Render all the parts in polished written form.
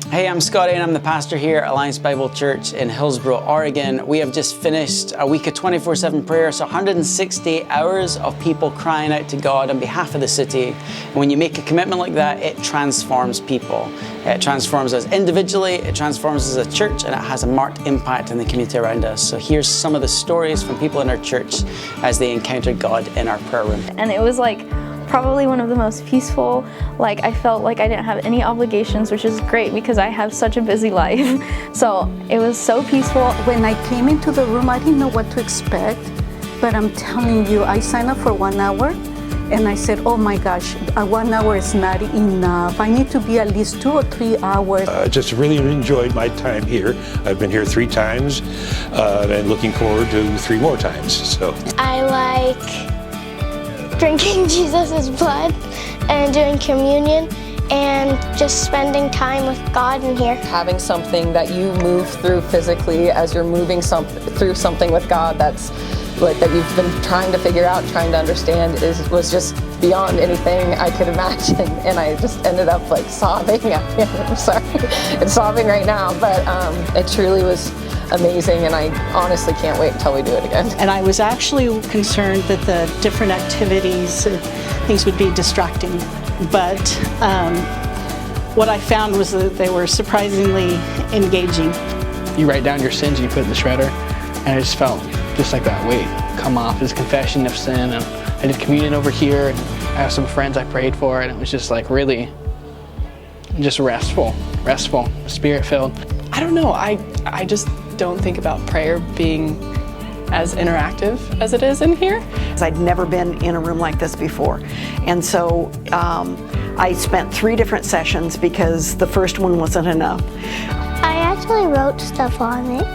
Hey, I'm Scotty and I'm the pastor here at Alliance Bible Church in Hillsboro, Oregon. We have just finished a week of 24/7 prayer, so 160 hours of people crying out to God on behalf of the city. And when you make a commitment like that, it transforms people. It transforms us individually, it transforms us as a church, and it has a marked impact in the community around us. So here's some of the stories from people in our church as they encountered God in our prayer room. And it was probably one of the most peaceful. I felt like I didn't have any obligations, which is great because I have such a busy life. So it was so peaceful. When I came into the room, I didn't know what to expect, but I'm telling you, I signed up for 1 hour and I said, oh my gosh, 1 hour is not enough. I need to be at least 2 or 3 hours. Just really enjoyed my time here. I've been here 3 times and looking forward to 3 more times. So I like drinking Jesus' blood and doing communion and just spending time with God in here. Having something that you move through physically as you're moving through something with God that's that you've been trying to figure out, trying to understand was just beyond anything I could imagine. And I just ended up sobbing. I'm sorry, it's sobbing right now, but it truly was amazing, and I honestly can't wait until we do it again. And I was actually concerned that the different activities, things would be distracting, but what I found was that they were surprisingly engaging. You write down your sins, you put it in the shredder, and I just felt just like that weight come off, this confession of sin. And I did communion over here, and I have some friends I prayed for, and it was just really just restful, spirit-filled. I don't know, I just don't think about prayer being as interactive as it is in here. I'd never been in a room like this before, and so I spent 3 different sessions because the first one wasn't enough. I actually wrote stuff on it.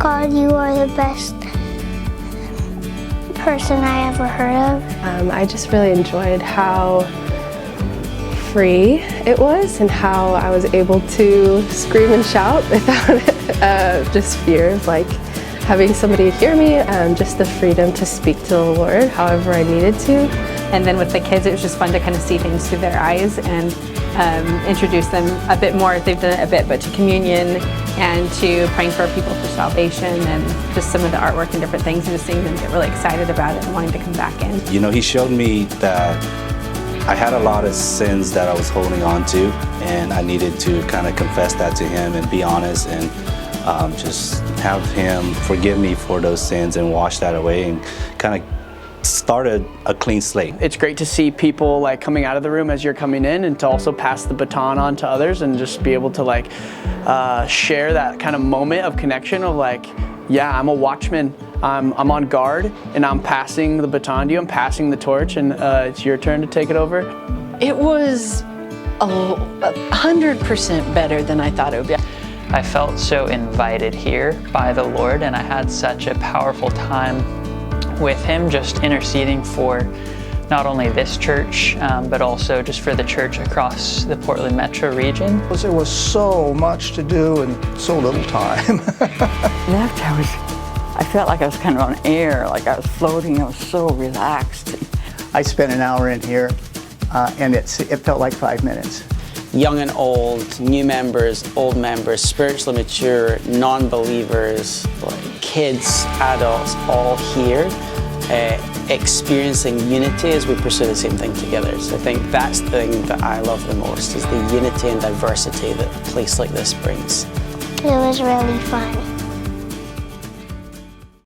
God, you are the best person I ever heard of. I just really enjoyed how free it was and how I was able to scream and shout without just fear of having somebody hear me, just the freedom to speak to the Lord however I needed to. And then with the kids, it was just fun to kind of see things through their eyes and introduce them a bit more. They've done it a bit, but to communion and to praying for people for salvation and just some of the artwork and different things, and just seeing them get really excited about it and wanting to come back in. You know, he showed me that I had a lot of sins that I was holding on to, and I needed to kind of confess that to him and be honest and just have him forgive me for those sins and wash that away and kind of started a clean slate. It's great to see people coming out of the room as you're coming in, and to also pass the baton on to others and just be able to share that kind of moment of connection of yeah, I'm a watchman. I'm on guard, and I'm passing the baton to you. I'm passing the torch, and it's your turn to take it over. It was 100% better than I thought it would be. I felt so invited here by the Lord, and I had such a powerful time with him, just interceding for not only this church, but also just for the church across the Portland metro region. There was so much to do and so little time. I felt like I was kind of on air, like I was floating. I was so relaxed. I spent an hour in here, and it felt like 5 minutes. Young and old, new members, old members, spiritually mature, non-believers, kids, adults, all here, experiencing unity as we pursue the same thing together. So I think that's the thing that I love the most, is the unity and diversity that a place like this brings. It was really fun.